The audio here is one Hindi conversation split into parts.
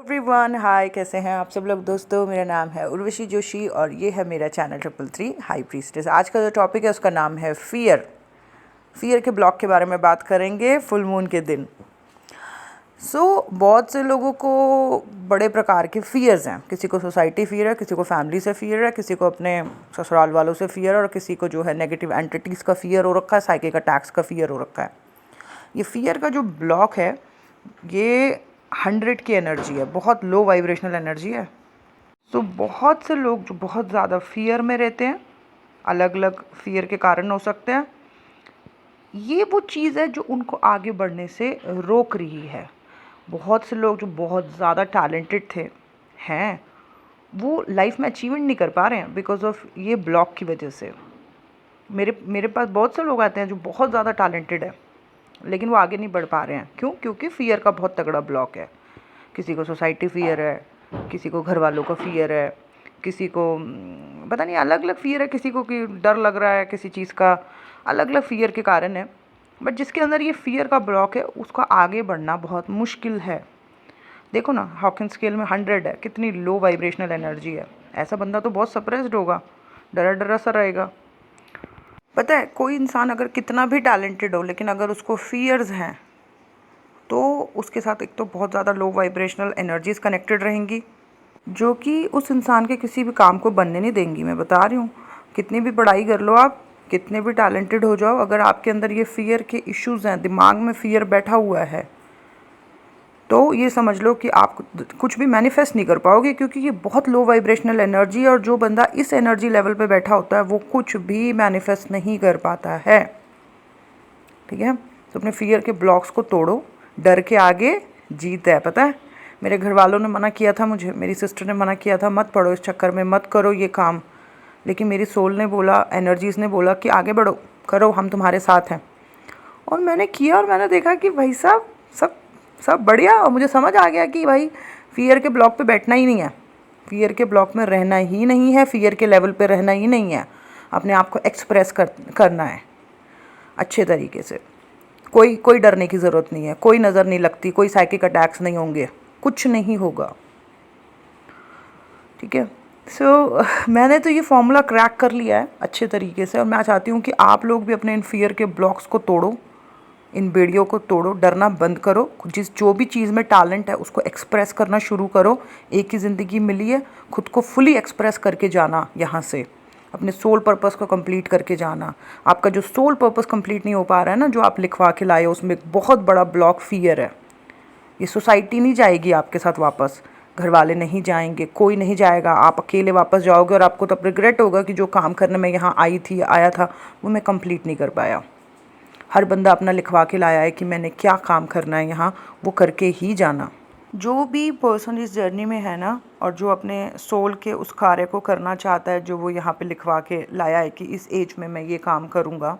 एवरीवन, हाय, कैसे हैं आप सब लोग। दोस्तों, मेरा नाम है उर्वशी जोशी और ये है मेरा चैनल 333 हाई प्रीस्टेस। आज का जो टॉपिक है उसका नाम है फियर के ब्लॉक के बारे में बात करेंगे फुल मून के दिन। बहुत से लोगों को बड़े प्रकार के फियर्स हैं। किसी को सोसाइटी फियर है, किसी को फैमिली से फियर है, किसी को अपने ससुराल वालों से फियर है और किसी को जो है नेगेटिव एंटिटीज़ का फियर हो रखा है, साइकिक अटैक्स का फियर हो रखा है। ये फियर का जो ब्लॉक है ये 100 की एनर्जी है, बहुत लो वाइब्रेशनल एनर्जी है। बहुत से लोग जो बहुत ज़्यादा फियर में रहते हैं, अलग अलग फियर के कारण हो सकते हैं। ये वो चीज़ है जो उनको आगे बढ़ने से रोक रही है। बहुत से लोग जो बहुत ज़्यादा टैलेंटेड हैं वो लाइफ में अचीवमेंट नहीं कर पा रहे हैं बिकॉज ऑफ ये ब्लॉक की वजह से। मेरे पास बहुत से लोग आते हैं जो बहुत ज़्यादा टैलेंटेड है लेकिन वो आगे नहीं बढ़ पा रहे हैं। क्यों? क्योंकि फियर का बहुत तगड़ा ब्लॉक है। किसी को सोसाइटी फियर है, किसी को घर वालों का फियर है, किसी को पता नहीं अलग अलग फियर है, किसी को कि डर लग रहा है किसी चीज़ का, अलग अलग फियर के कारण है। बट जिसके अंदर ये फियर का ब्लॉक है उसका आगे बढ़ना बहुत मुश्किल है। देखो ना, हॉकिंस स्केल में 100 है, कितनी लो वाइब्रेशनल एनर्जी है। ऐसा बंदा तो बहुत सप्रेस्ड होगा, डरा डरा सा रहेगा। पता है, कोई इंसान अगर कितना भी टैलेंटेड हो लेकिन अगर उसको फियर्स हैं तो उसके साथ एक तो बहुत ज़्यादा लो वाइब्रेशनल एनर्जीज कनेक्टेड रहेंगी जो कि उस इंसान के किसी भी काम को बनने नहीं देंगी। मैं बता रही हूँ, कितनी भी पढ़ाई कर लो आप, कितने भी टैलेंटेड हो जाओ, अगर आपके अंदर ये फियर के इश्यूज़ हैं, दिमाग में फियर बैठा हुआ है, तो ये समझ लो कि आप कुछ भी मैनिफेस्ट नहीं कर पाओगे, क्योंकि ये बहुत लो वाइब्रेशनल एनर्जी है और जो बंदा इस एनर्जी लेवल पे बैठा होता है वो कुछ भी मैनिफेस्ट नहीं कर पाता है। ठीक है, तो अपने फियर के ब्लॉक्स को तोड़ो। डर के आगे जीत है। पता है, मेरे घर वालों ने मना किया था मुझे, मेरी सिस्टर ने मना किया था, मत पढ़ो इस चक्कर में, मत करो ये काम। लेकिन मेरी सोल ने बोला, एनर्जीज़ ने बोला कि आगे बढ़ो, करो, हम तुम्हारे साथ हैं। और मैंने किया और मैंने देखा कि भाई साहब सब बढ़िया। और मुझे समझ आ गया कि भाई फियर के ब्लॉक पे बैठना ही नहीं है, फियर के ब्लॉक में रहना ही नहीं है, फियर के लेवल पे रहना ही नहीं है। अपने आप को एक्सप्रेस करना है अच्छे तरीके से। कोई डरने की ज़रूरत नहीं है, कोई नज़र नहीं लगती, कोई साइकिक अटैक्स नहीं होंगे, कुछ नहीं होगा। ठीक है, मैंने तो ये फॉर्मूला क्रैक कर लिया है अच्छे तरीके से और मैं चाहती हूँ कि आप लोग भी अपने इन फियर के ब्लॉक्स को तोड़ो, इन बेड़ियों को तोड़ो, डरना बंद करो। जो भी चीज़ में टैलेंट है उसको एक्सप्रेस करना शुरू करो। एक ही ज़िंदगी मिली है, खुद को फुली एक्सप्रेस करके जाना, यहाँ से अपने सोल पर्पस को कंप्लीट करके जाना। आपका जो सोल पर्पस कंप्लीट नहीं हो पा रहा है ना, जो आप लिखवा के लाए हो, उसमें एक बहुत बड़ा ब्लॉक फियर है। ये सोसाइटी नहीं जाएगी आपके साथ वापस, घर वाले नहीं जाएंगे, कोई नहीं जाएगा, आप अकेले वापस जाओगे और आपको तब रिग्रेट होगा कि जो काम करने में यहाँ आया था वो मैं कंप्लीट नहीं कर पाया। हर बंदा अपना लिखवा के लाया है कि मैंने क्या काम करना है यहाँ, वो करके ही जाना। जो भी पर्सन इस जर्नी में है ना, और जो अपने सोल के उस कार्य को करना चाहता है जो वो यहाँ पे लिखवा के लाया है कि इस एज में मैं ये काम करूँगा,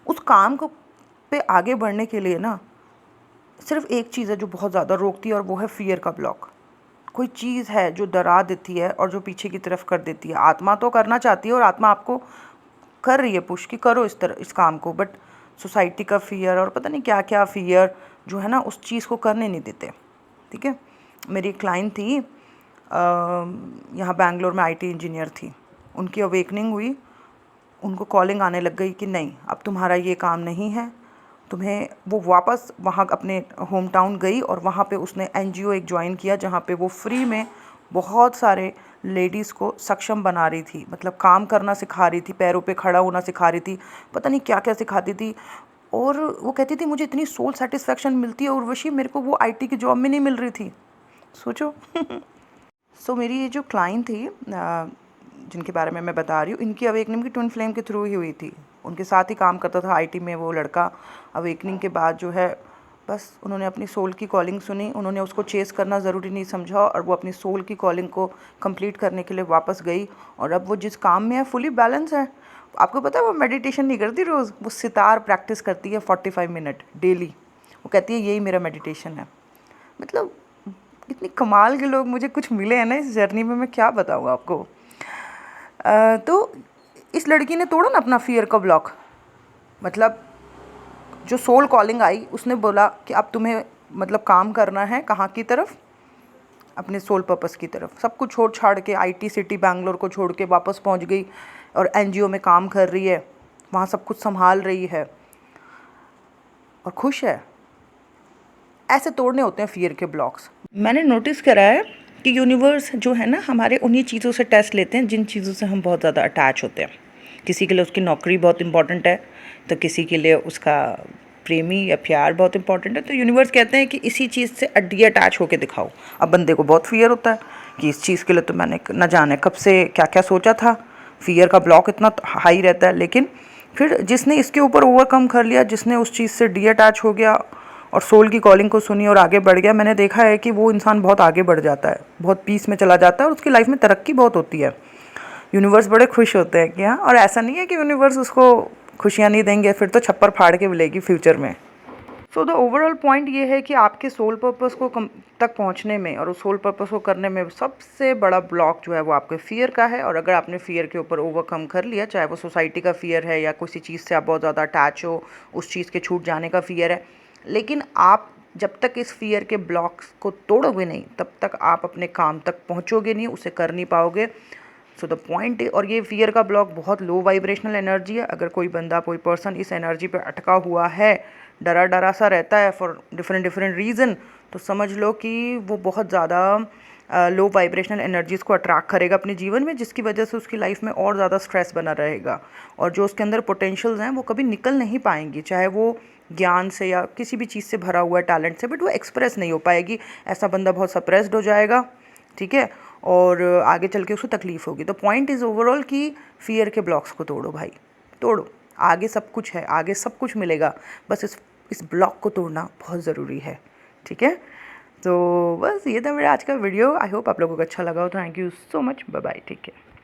उस काम को पे आगे बढ़ने के लिए ना सिर्फ एक चीज़ है जो बहुत ज़्यादा रोकती है और वो है फियर का ब्लॉक। कोई चीज़ है जो डरा देती है और जो पीछे की तरफ कर देती है। आत्मा तो करना चाहती है और आत्मा आपको कर रही है पुश कि करो इस काम को, बट सोसाइटी का फियर और पता नहीं क्या क्या फियर जो है ना उस चीज़ को करने नहीं देते। ठीक है, मेरी क्लाइंट थी यहाँ बैंगलोर में, आईटी इंजीनियर थी। उनकी अवेकनिंग हुई, उनको कॉलिंग आने लग गई कि नहीं, अब तुम्हारा ये काम नहीं है, तुम्हें। वो वापस वहाँ अपने होम टाउन गई और वहाँ पे उसने एनजीओ एक ज्वाइन किया जहाँ पे वो फ्री में बहुत सारे लेडीज़ को सक्षम बना रही थी, मतलब काम करना सिखा रही थी, पैरों पे खड़ा होना सिखा रही थी, पता नहीं क्या क्या सिखाती थी। और वो कहती थी मुझे इतनी सोल सेटिस्फेक्शन मिलती है उर्वशी, मेरे को वो आईटी की जॉब में नहीं मिल रही थी, सोचो। मेरी ये जो क्लाइंट थी जिनके बारे में मैं बता रही हूँ, इनकी अवेकनिंग की ट्विन फ्लेम के थ्रू ही हुई थी। उनके साथ ही काम करता था आईटी में वो लड़का। अवेकनिंग के बाद जो है बस उन्होंने अपनी सोल की कॉलिंग सुनी, उन्होंने उसको चेस करना ज़रूरी नहीं समझा और वो अपनी सोल की कॉलिंग को कंप्लीट करने के लिए वापस गई। और अब वो जिस काम में है फुली बैलेंस है। आपको पता है वो मेडिटेशन नहीं करती रोज़, वो सितार प्रैक्टिस करती है 45 मिनट डेली। वो कहती है यही मेरा मेडिटेशन है। मतलब इतनी कमाल के लोग मुझे कुछ मिले हैं ना इस जर्नी में, मैं क्या बताऊँ आपको। तो इस लड़की ने तोड़ा ना अपना फियर का ब्लॉक। मतलब जो सोल कॉलिंग आई उसने बोला कि अब तुम्हें मतलब काम करना है कहाँ की तरफ, अपने सोल पर्पस की तरफ। सब कुछ छोड़ छाड़ के IT सिटी बैंगलोर को छोड़ के वापस पहुंच गई और NGO में काम कर रही है, वहाँ सब कुछ संभाल रही है और खुश है। ऐसे तोड़ने होते हैं फियर के ब्लॉक्स। मैंने नोटिस करा है कि यूनिवर्स जो है ना, हमारे उन्हीं चीज़ों से टेस्ट लेते हैं जिन चीज़ों से हम बहुत ज़्यादा अटैच होते हैं। किसी के लिए उसकी नौकरी बहुत इंपॉर्टेंट है, तो किसी के लिए उसका प्रेमी या प्यार बहुत इंपॉर्टेंट है। तो यूनिवर्स कहते हैं कि इसी चीज़ से डी अटैच होकर दिखाओ। अब बंदे को बहुत फियर होता है कि इस चीज़ के लिए तो मैंने न जाने कब से क्या क्या सोचा था, फियर का ब्लॉक इतना हाई रहता है। लेकिन फिर जिसने इसके ऊपर ओवरकम कर लिया, जिसने उस चीज़ से डी अटैच हो गया और सोल की कॉलिंग को सुनी और आगे बढ़ गया, मैंने देखा है कि वो इंसान बहुत आगे बढ़ जाता है, बहुत पीस में चला जाता है और उसकी लाइफ में तरक्की बहुत होती है। यूनिवर्स बड़े खुश होते हैं कि हाँ, और ऐसा नहीं है कि यूनिवर्स उसको खुशियाँ नहीं देंगे, फिर तो छप्पर फाड़ के मिलेगी फ्यूचर में। सो द ओवरऑल पॉइंट ये है कि आपके सोल पर्पस को तक पहुंचने में और उस सोल पर्पस को करने में सबसे बड़ा ब्लॉक जो है वो आपके फियर का है। और अगर आपने फियर के ऊपर ओवरकम कर लिया, चाहे वो सोसाइटी का फियर है या किसी चीज़ से आप बहुत ज़्यादा अटैच हो, उस चीज़ के छूट जाने का फियर है, लेकिन आप जब तक इस फियर के ब्लॉक्स को तोड़ोगे नहीं, तब तक आप अपने काम तक पहुँचोगे नहीं, उसे कर नहीं पाओगे। सो द पॉइंट, और ये फियर का ब्लॉक बहुत लो वाइब्रेशनल एनर्जी है। अगर कोई बंदा, कोई पर्सन इस एनर्जी पे अटका हुआ है, डरा डरा सा रहता है फॉर डिफरेंट रीज़न, तो समझ लो कि वो बहुत ज़्यादा लो वाइब्रेशनल एनर्जीज़ को अट्रैक्ट करेगा अपने जीवन में, जिसकी वजह से उसकी लाइफ में और ज़्यादा स्ट्रेस बना रहेगा और जो उसके अंदर पोटेंशियल्स हैं वो कभी निकल नहीं पाएंगी, चाहे वो ज्ञान से या किसी भी चीज़ से भरा हुआ है, टैलेंट से, बट वो एक्सप्रेस नहीं हो पाएगी। ऐसा बंदा बहुत सप्रेस्ड हो जाएगा, ठीक है, और आगे चल के उसको तकलीफ़ होगी। तो पॉइंट इज़ ओवरऑल कि फियर के ब्लॉक्स को तोड़ो भाई, तोड़ो। आगे सब कुछ है, आगे सब कुछ मिलेगा, बस इस ब्लॉक को तोड़ना बहुत ज़रूरी है, ठीक है। तो बस ये था मेरा आज का वीडियो। आई होप आप लोगों को अच्छा लगा हो। Thank you so much, bye bye, take care.